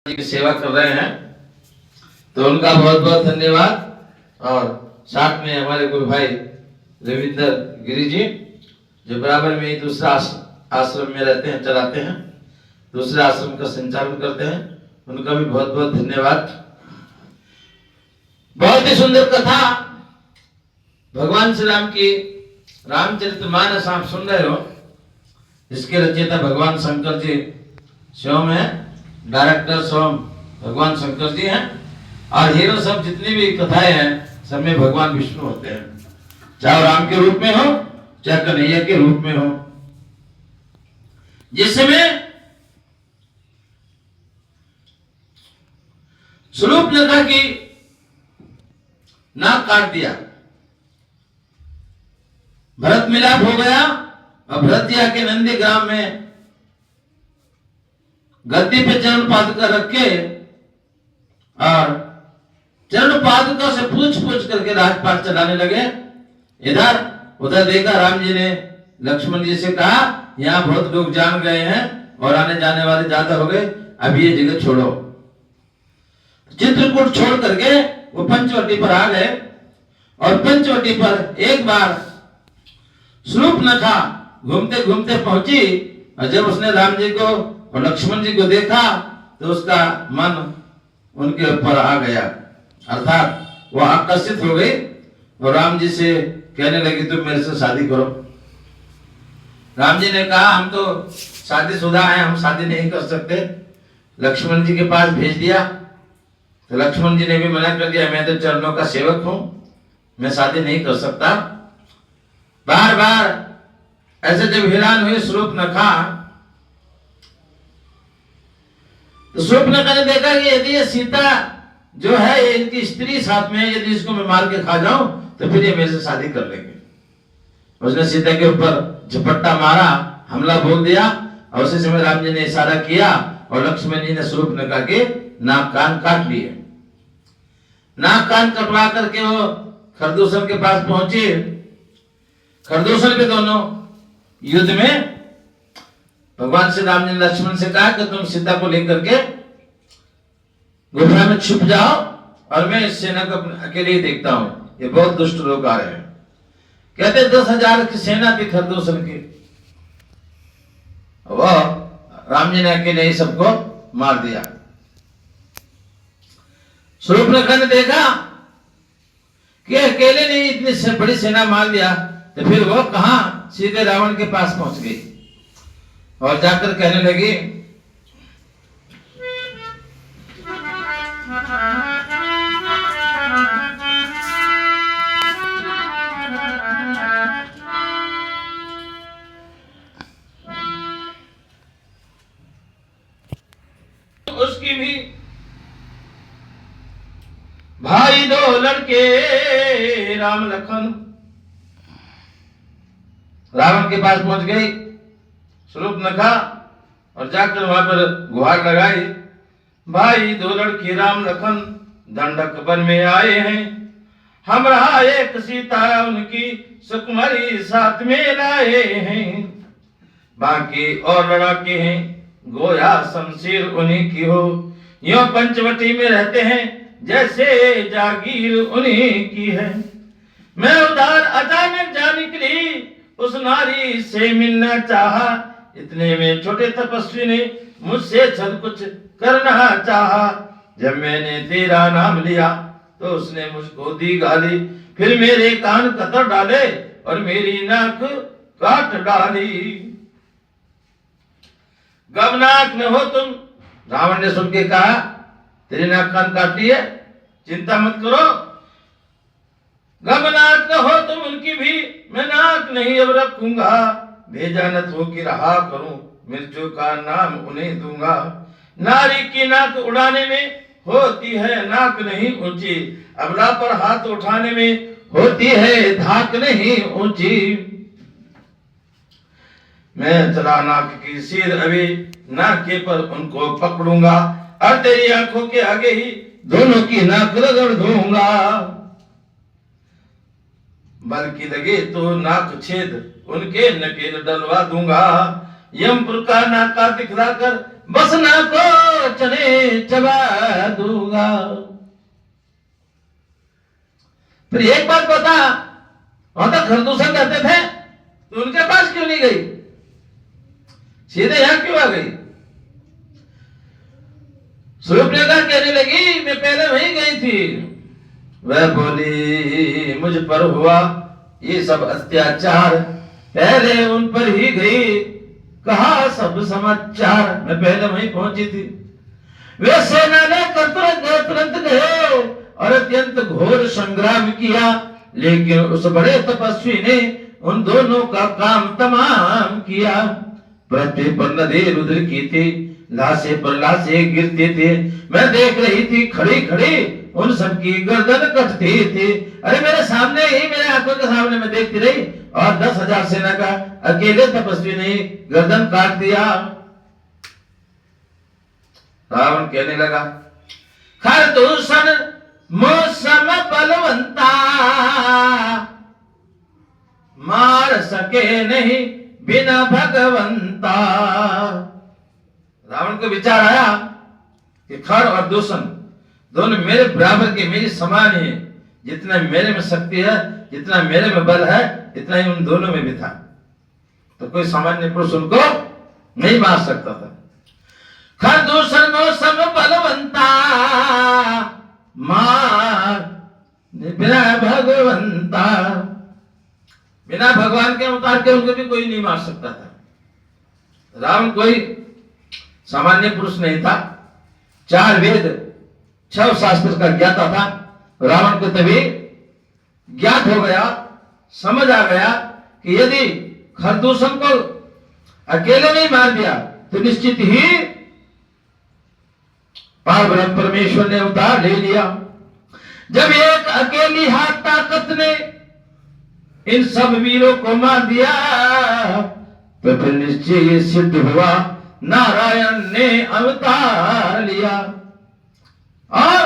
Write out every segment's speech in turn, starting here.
की सेवा कर रहे हैं, तो उनका बहुत बहुत धन्यवाद। और साथ में हमारे गुरु भाई रविंद्र गिरी जी, जो बराबर में ही दूसरा आश्रम में रहते हैं, चलाते हैं, दूसरे आश्रम का संचालन करते हैं, उनका भी बहुत बहुत धन्यवाद। बहुत ही सुंदर कथा भगवान श्री राम की रामचरितमानस आप सुन रहे हो। इसके रचयिता भगवान शंकर जी स्वयं है, डायरेक्टर स्वयं भगवान शंकर जी हैं, और हीरो सब जितनी भी कथाएं हैं सब में भगवान विष्णु होते हैं, चाहे राम के रूप में हो चाहे कन्हैया के रूप में हो। जिसमें शूर्पणखा की नाक काट दिया, भरत मिलाप हो गया, और भरत जी आके नंदी ग्राम में गद्दी पे चरण पादुका रख के और चरण पादुका से पूछ पूछ करके राजपाट चलाने लगे। इधर उधर देखा, राम जी ने लक्ष्मण जी से कहा यहाँ बहुत लोग जान गए हैं और आने जाने वाले ज्यादा हो गए, अब ये जगह छोड़ो। चित्रकूट छोड़ करके वो पंचवटी पर आ गए, और पंचवटी पर एक बार शूर्पणखा घूमते घूमते पहुंची, और जब उसने राम जी को और लक्ष्मण जी को देखा तो उसका मन उनके ऊपर आ गया, अर्थात वो आकर्षित हो गई और राम जी से कहने लगी तुम मेरे से शादी करो। राम जी ने कहा हम तो शादीशुदा हैं, हम शादी नहीं कर सकते। लक्ष्मण जी के पास भेज दिया, तो लक्ष्मण जी ने भी मना कर दिया, मैं तो चरणों का सेवक हूं, मैं शादी नहीं कर सकता। बार बार ऐसे जब हैरान हुए शूर्पणखा, तो शूर्पणखा ने देखा कि यदि ये सीता जो है ये इनकी स्त्री साथ में है, यदि इसको मैं मार के खा जाऊं तो फिर ये मेरे से शादी कर लेंगे। उसने सीता के ऊपर झपट्टा मारा, हमला बोल दिया, और उसी समय राम जी ने इशारा किया और लक्ष्मण जी ने शूर्पणखा के नाक कान काट लिए। नाक कान कटवा करके वो खरदूषण के पास पहुंचे। खरदूषण के दोनों युद्ध में भगवान श्री राम ने लक्ष्मण से कहा कि तुम सीता को लेकर के गुफा में छुप जाओ और मैं इस सेना को अकेले ही देखता हूं, ये बहुत दुष्ट लोग आ रहे हैं। कहते 10,000 की सेना थी खरदूषण की, वह राम जी ने अकेले ही सबको मार दिया। शूर्पणखा ने देखा कि अकेले ने इतनी बड़ी सेना मार दिया, तो फिर वो कहां सीधे रावण के पास पहुंच गई और जाकर कहने लगी उसकी भी भाई दो लड़के राम लखन रावण के पास पहुंच गई शूर्पणखा, और जाकर वहां पर गुहार लगाई, भाई दो लड़के राम लखन दंडक वन में आए हैं, हमरा एक सीता उनकी सुकुमारी साथ में लाए हैं, बाकी और लड़ाके हैं गोया शमशीर उन्हीं की हो, यो पंचवटी में रहते हैं जैसे जागीर उन्हीं की है। मैं उधर अचानक जा निकली, उस नारी से मिलना चाहा, इतने में छोटे तपस्वी ने मुझसे छल कुछ करना चाहा, जब मैंने तेरा नाम लिया तो उसने मुझको दी गाली, फिर मेरे कान कतर डाले और मेरी नाक काट डाली। गमनाक न हो तुम, रावण ने सुन के कहा तेरी नाक कान काटी है, चिंता मत करो, गमनाक न हो तुम उनकी भी, मैं नाक नहीं अब रखूंगा, भेजा न हो कि रहा करूं, मिर्चों का नाम उन्हें दूंगा। नारी की नाक उड़ाने में होती है नाक नहीं ऊंची, अबला पर हाथ उठाने में होती है धाक नहीं ऊंची। मैं चला नाक की सिर अभी नाके पर उनको पकड़ूंगा, और तेरी आंखों के आगे ही दोनों की नाक रगड़ दूंगा, बल्कि लगे तो नाक छेद उनके नकेल डलवा दूंगा। यमपुर का नाका दिखलाकर बसना को चने चबा दूंगा। फिर एक बात बता, वहां तक खरदूषण रहते थे तो उनके पास क्यों नहीं गई, सीधे यहां क्यों आ गई? शूर्पणखा कहने लगी मैं पहले वहीं गई थी। वह बोली मुझ पर हुआ ये सब अत्याचार, पहले उन पर ही गई, कहा सब समाचार। मैं पहले वहीं पहुंची थी। वे सेना ने तुरंत गए और अत्यंत घोर संग्राम किया, लेकिन उस बड़े तपस्वी ने उन दोनों का काम तमाम किया। पृथ्वी पर नदी रुद्र की थी, लाशें पर लाशें गिरती थी। मैं देख रही थी खड़ी खड़ी उन सबकी गर्दन कटती थी। अरे मेरे सामने ही, मेरे आंखों के सामने मैं देखती रही और 10,000 सेना का अकेले तपस्वी ने गर्दन काट दिया। रावण कहने लगा खरदूषण मौसम बलवंता, मार सके नहीं बिना भगवंता। रावण को विचार आया कि खर और दूषण दोनों मेरे बराबर के, मेरी समान है। जितना मेरे में शक्ति है, जितना मेरे में बल है, इतना ही उन दोनों में भी था। तो कोई सामान्य पुरुष उनको नहीं मार सकता था। खरदूषण मौसम बलवंता, मार बिना भगवंता। बिना भगवान के अवतार के उनको भी कोई नहीं मार सकता था। रावण कोई सामान्य पुरुष नहीं था। 4 वेद 6 शास्त्र का ज्ञाता था। रावण को तभी ज्ञात हो गया, समझ आ गया कि यदि खरदूषण को अकेले नहीं मार दिया तो निश्चित ही पारब्रह्म परमेश्वर ने अवतार ले लिया। जब एक अकेली हाथ ताकत ने इन सब वीरों को मार दिया तो फिर निश्चय ये सिद्ध हुआ नारायण ने अवतार लिया। और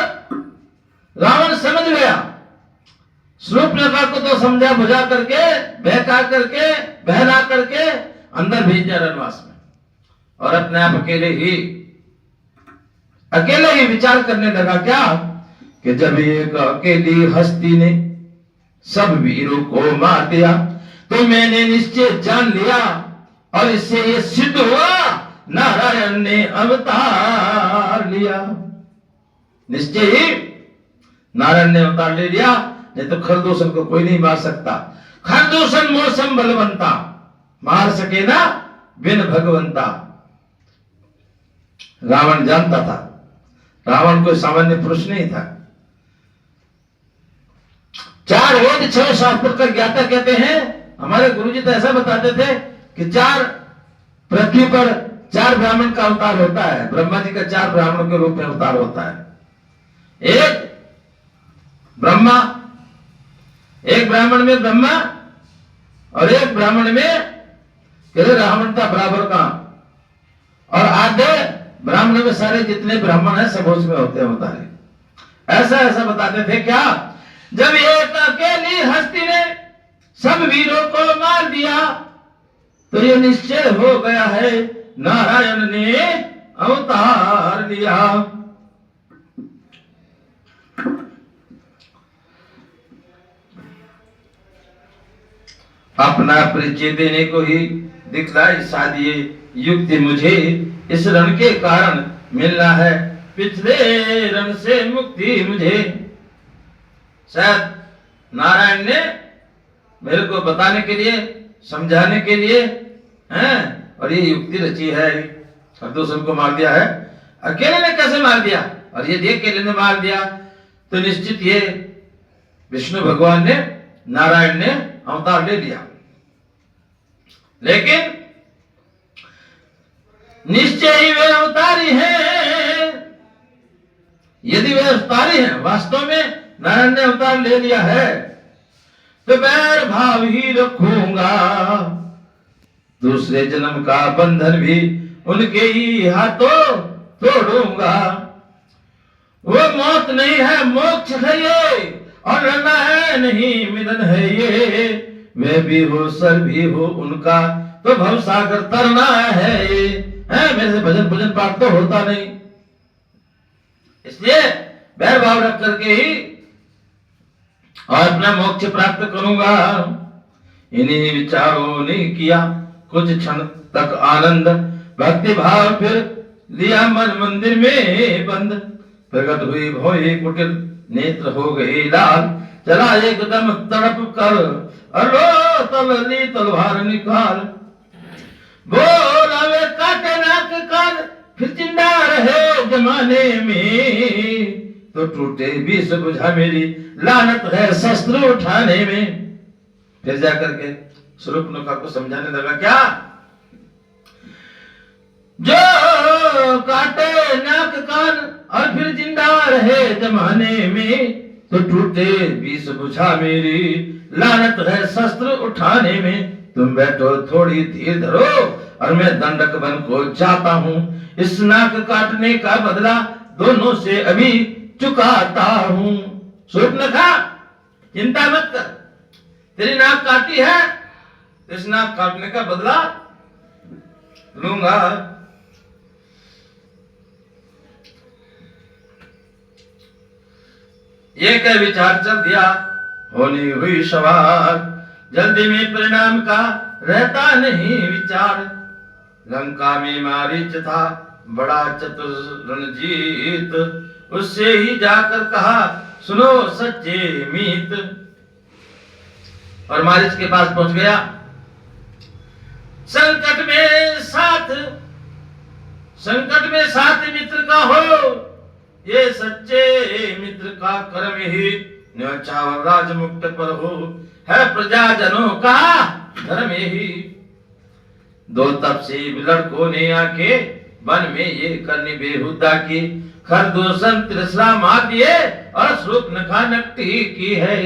रावण समझ गया। शूर्पणखा को तो समझा बुझा करके, बहका करके, बहला करके अंदर भेज दिया रनवास में, और अपने आप अकेले ही विचार करने लगा क्या कि जब एक अकेली हस्ती ने सब वीरों को मार दिया तो मैंने निश्चय जान लिया, और इससे ये सिद्ध हुआ नारायण ने अवतार लिया। निश्चय ही नारायण ने अवतार ले लिया, नहीं तो खरदूषण को कोई नहीं मार सकता। खरदूषण मौसम बलवंता, मार सके ना बिन भगवंता। रावण जानता था, रावण कोई सामान्य पुरुष नहीं था। 4 वेद 6 शास्त्र का ज्ञाता कहते हैं। हमारे गुरुजी तो ऐसा बताते थे कि 4 पृथ्वी पर 4 ब्राह्मण का अवतार होता है। ब्रह्मा जी का 4 ब्राह्मणों के रूप में अवतार होता है। एक ब्रह्मा, एक ब्राह्मण में ब्रह्मा, और एक ब्राह्मण में रावण था बराबर का, और आधे ब्राह्मण में सारे जितने ब्राह्मण हैं सब उसमें होते हैं अवतार। ऐसा बताते थे क्या, जब एक अकेली हस्ती ने सब वीरों को मार दिया तो ये निश्चय हो गया है नारायण ने अवतार लिया। अपना परिचय देने को ही दिखलाई साधिए युक्ति, मुझे इस रण के कारण मिलना है, पिछले रण से मुक्ति मुझे। शायद नारायण ने मेरे को बताने के लिए, समझाने के लिए हैं, और ये युक्ति रची है। खरदूषण को मार दिया है, अकेले ने कैसे मार दिया, और ये अकेले ने मार दिया तो निश्चित ये विष्णु भगवान ने, नारायण ने अवतार ले लिया। लेकिन निश्चय ही वे अवतारी हैं। यदि वे अवतारी हैं, वास्तव में नारायण ने अवतार ले लिया है, तो बैर भाव ही रखूंगा। दूसरे जन्म का बंधन भी उनके ही हाथों तोड़ूंगा। वो मौत नहीं है, मोक्ष है ये, और रहना है नहीं मिलन है ये। वे भी हो सर भी हो उनका, तो भवसागर तरना है ये। है, मेरे से भजन भजन पाठ तो होता नहीं, इसलिए बैर भाव रख करके ही और अपना मोक्ष प्राप्त करूंगा। इन्हीं विचारों ने किया कुछ क्षण तक आनंद, भक्ति भाव फिर लिया मन मंदिर में बंद। प्रकट हुई भोई कुटिल, नेत्र हो गई लाल, चला एकदम तड़प कर अलो तलली तलवार निकाल। बोला वे काटे नाक कान, फिर जिंदा रहे जमाने में, तो टूटे बीस बुझा मेरी लानत है शस्त्र उठाने में। फिर जाकर के शूर्पणखा को समझाने लगा, क्या जो काटे नाक कान और फिर जिंदा रहे जमाने में, तो टूटे बीस बुझा मेरी लानत है शस्त्र उठाने में। तुम बैठो थोड़ी धीर धरो और मैं दंडक बन को जाता हूँ, इस नाक काटने का बदला दोनों से अभी चुकाता हूँ। शूर्पणखा चिंता मत कर, तेरी नाक काटी है, इस नाक काटने का बदला लूंगा। ये क्या विचार चल दिया, होनी हुई सवार, जल्दी में परिणाम का रहता नहीं विचार। लंका में मारीच था बड़ा चतुर रणजीत, उससे ही जाकर कहा सुनो सच्चे मीत। और मारीच के पास पहुंच गया। संकट में साथ मित्र का हो, ये सच्चे मित्र का कर्म ही न्योछावर राजमुक्त पर हो, है प्रजाजनों का धर्म ही। दो तपसी लड़कों ने आके वन में ये करनी बेहुदा की, खरदूषण त्रिशला मार दिए और शूर्पणखा नकटी की है।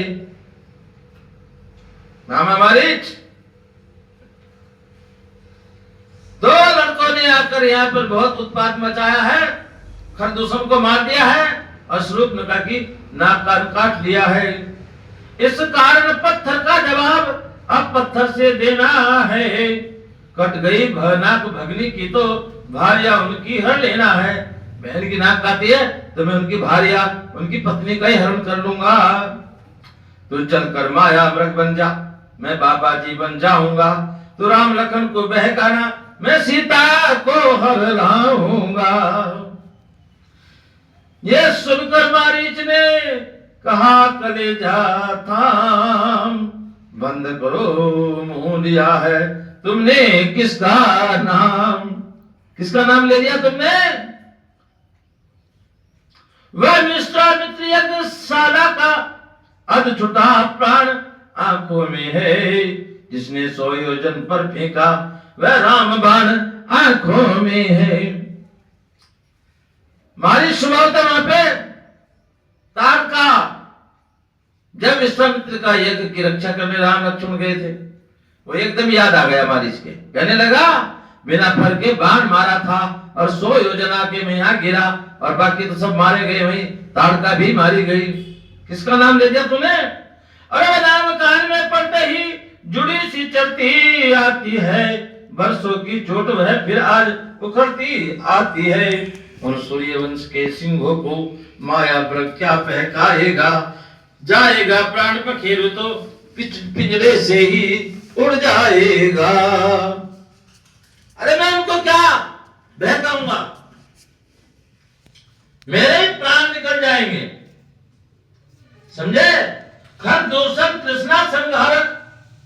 मामा मारीच, दो लड़कों ने आकर यहाँ पर बहुत उत्पात मचाया है, खरदूषण को मार दिया है और शूर्पणखा की नाक काट लिया है। इस कारण पत्थर का जवाब अब पत्थर से देना है। कट गई नाक भगनी की तो भारिया उनकी हर लेना है। बहन की नाक काटी है तो मैं उनकी भारिया, उनकी पत्नी का ही हरण कर लूंगा। तू चलकर माया मृग बन जा, मैं बाबा जी बन जाऊंगा। तू राम लखन को बहकाना, मैं सीता को हर लाऊंगा। ये सुनकर मारीच ने कहा कलेजा थाम, बंद करो मुंह लिया है तुमने किसका नाम। किसका नाम ले लिया तुमने? वह विश्वामित्र यज्ञ शाला का अध छुटा प्राण आंखों में है, जिसने 100 योजन पर फेंका वह राम बाण आंखों में है। मारी सुबह वहां पे तारका, जब विश्वामित्र का यज्ञ की रक्षा करने राम लक्ष्मण गए थे, वो एकदम याद आ गया मारीच के। कहने लगा बिना फर के बाण मारा था और 100 योजना के में यहाँ गिरा और बाकी तो सब मारे गए, वहीं ताड़का भी मारी गई। किसका नाम ले दिया तूने? अरे वह नाम कान में पड़ते ही जुड़ी सी चलती आती है, बरसों की चोट वह फिर आज उखड़ती आती है। उन सूर्यवंश के सिंहों को माया वृक्ष क्या बहकाएगा, जाएगा प्राण पखेरु तो पिंजरे से ही उड़ जाएगा। अरे मैं उनको क्या बहकाऊंगा, मेरे ही प्राण निकल जाएंगे, समझे? खरदूषण तृष्णा संहारक,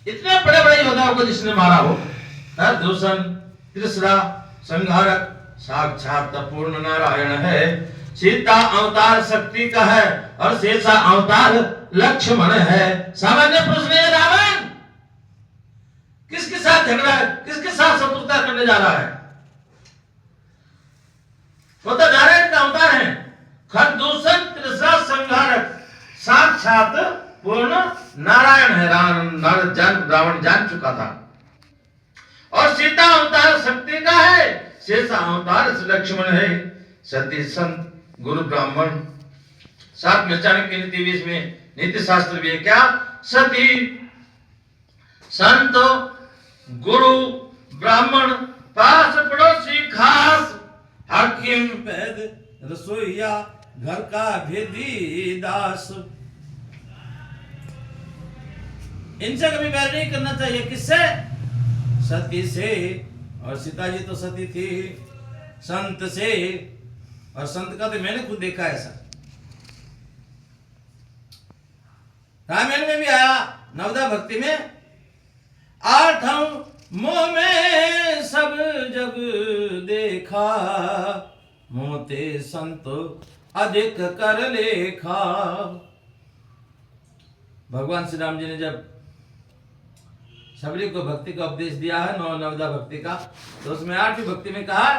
इतने बड़े बड़े योद्धाओं को जिसने मारा हो, खरदूषण तृष्णा संहारक साक्षात पूर्ण नारायण है। सीता अवतार शक्ति का है और शेषा अवतार लक्ष्मण है। सामान्य पुरुष नहीं है रावण। किसके साथ झगड़ा है, किसके साथ शत्रुता करने जा रहा है? वो तो नारायण का अवतार है। खरदूषण तृष्णा संहारक साक्षात पूर्ण नारायण है। रावण जान चुका था। और सीता अवतार शक्ति का है, शेषा अवतार लक्ष्मण है। सती संत गुरु ब्राह्मण, साथ में चाणक्य नीति 20 में नीति शास्त्र भी है। क्या? सती संत गुरु ब्राह्मण पास पड़ोसी खास, हाकिम वैद रसोईया घर का भेदी दास। इनसे कभी बैर नहीं करना चाहिए। किससे? सती से। और सीता जी तो सती थी। संत से। और संत का तो मैंने खुद देखा ऐसा। रामायण में भी आया, नवदा भक्ति में, आठों मोह में सब जग देखा, मोते संत अधिक कर लेखा। भगवान श्री राम जी ने जब सबरी को भक्ति का उपदेश दिया है, नवदा भक्ति का, तो उसमें 8वीं भक्ति में कहा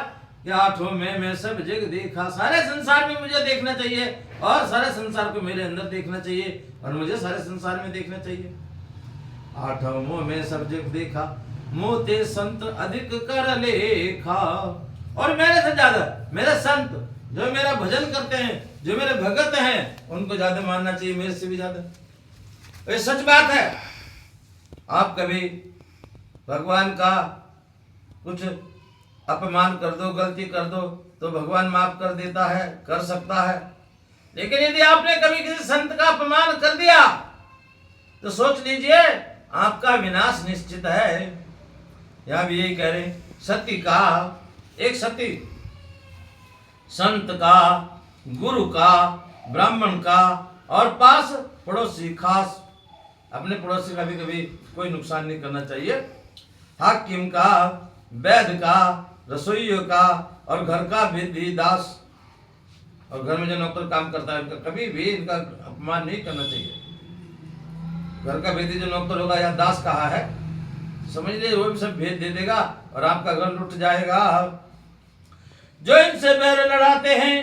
कि आठों में मैं सब जग देखा। सारे संसार में मुझे देखना चाहिए और सारे संसार को मेरे अंदर देखना चाहिए और मुझे सारे संसार में देखना चाहिए। आठों मोह में सब जग देखा, मोते संत अधिक कर लेखा। और मेरे से ज्यादा मेरे संत जो मेरा भजन करते हैं, जो मेरे भगत हैं, उनको ज्यादा मानना चाहिए, मेरे से भी ज्यादा। ये सच बात है। आप कभी भगवान का कुछ अपमान कर दो, गलती कर दो, तो भगवान माफ कर देता है, कर सकता है। लेकिन यदि आपने कभी किसी संत का अपमान कर दिया तो सोच लीजिए आपका विनाश निश्चित है। यहां भी यही कह रहे, सती का, एक सती संत का, गुरु का, ब्राह्मण का और पास पड़ोसी खास। अपने पड़ोसी का भी कभी कोई नुकसान नहीं करना चाहिए। हाकिम का, वैद्य का, रसोइयों का और घर का भेदी दास। और घर में जो नौकर काम करता है उनका कभी भी इनका अपमान नहीं करना चाहिए। घर का भेदी जो नौकर होगा या दास कहा है, समझ लीजिए वो भी सब भेद दे देगा और आपका घर लुट जाएगा। जो इनसे बैर लड़ाते हैं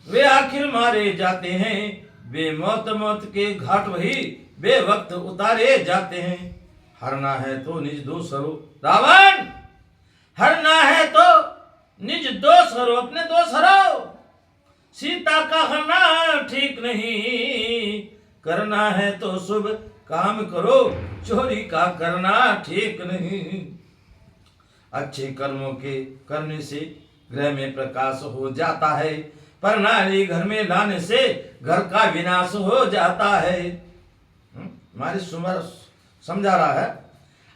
वे आखिर मारे जाते हैं, वे मौत मौत के घाट वही बेवक्त उतारे जाते हैं। हरना है तो निज दोष हरो रावण, हरना है तो निज दोष हरो, अपने दोष हरो। सीता का हरना ठीक नहीं, करना है तो शुभ काम करो, चोरी का करना ठीक नहीं। अच्छे कर्मों के करने से गृह में प्रकाश हो जाता है, पर नारी घर में लाने से घर का विनाश हो जाता है। हमारी सुमर समझा रहा है,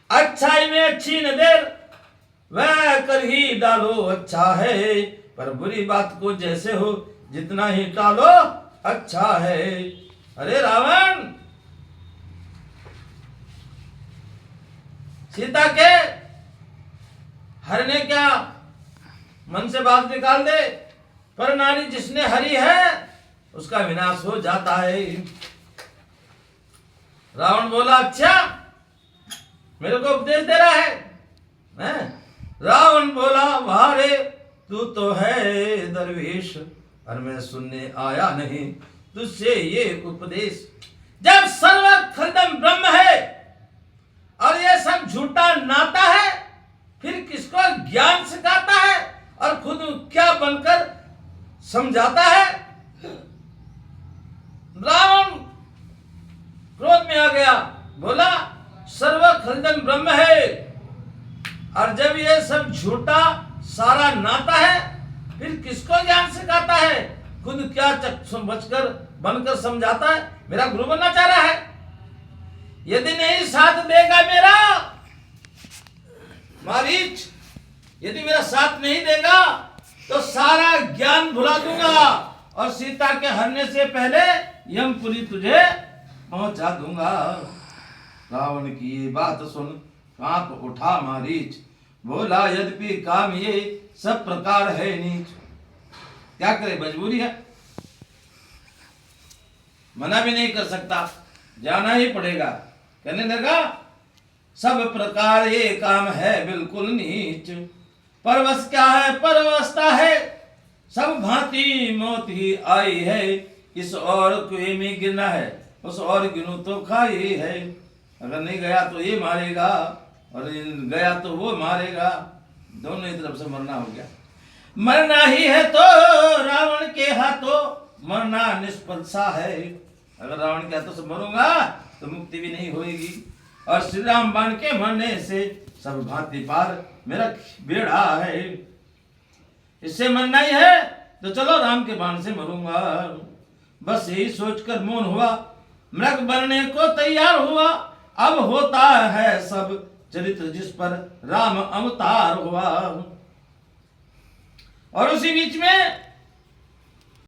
अच्छाई में अच्छी नजर वह कर ही डालो अच्छा है, पर बुरी बात को जैसे हो जितना ही टालो अच्छा है। अरे रावण, सीता के हरने क्या मन से बात निकाल दे, पर नारी जिसने हरी है उसका विनाश हो जाता है। रावण बोला, अच्छा मेरे को उपदेश दे रहा है? रावण बोला, वाह रे तू तो है दरवेश, और मैं सुनने आया नहीं तुझसे ये उपदेश। जब सर्व खलदम ब्रह्म है और ये सब झूठा नाता है, फिर किसको ज्ञान सिखाता है और खुद क्या बनकर समझाता है? रावण क्रोध में आ गया, बोला सर्व खलदम ब्रह्म है, और जब ये सब झूठा सारा नाता है, फिर किसको ज्ञान सिखाता है? खुद क्या बचकर बनकर समझाता है? मेरा गुरु बनना चाह रहा है, यदि नहीं साथ देगा मेरा मारीच, यदि मेरा साथ नहीं देगा तो सारा ज्ञान भुला दूंगा और सीता के हरने से पहले यमपुरी तुझे पहुंचा दूंगा। रावण की ये बात सुन कांप उठा मारीच, बोला यद्यपि काम ये सब प्रकार है नीच। क्या करे, मजबूरी है, मना भी नहीं कर सकता, जाना ही पड़ेगा। कहने लगा, सब प्रकार ये काम है बिल्कुल नीच, परवश क्या है परवस्था है, सब भांति मौत ही आई है, इस और कुएं में गिरना है, उस और गिनू तो खाई है। अगर नहीं गया तो ये मारेगा और गया तो वो मारेगा, दोनों ही तरफ से मरना हो गया। मरना ही है तो रावण के हाथों मरना निष्फल सा है। अगर रावण के हाथों से मरूंगा तो मुक्ति भी नहीं होगी, और श्री राम बाण के मरने से सब भांति पार मेरा बेड़ा है। इससे मरना ही है तो चलो राम के बाण से मरूंगा। बस यही सोचकर मौन हुआ, मृग बनने को तैयार हुआ। अब होता है सब चरित्र जिस पर राम अवतार हुआ। और उसी बीच में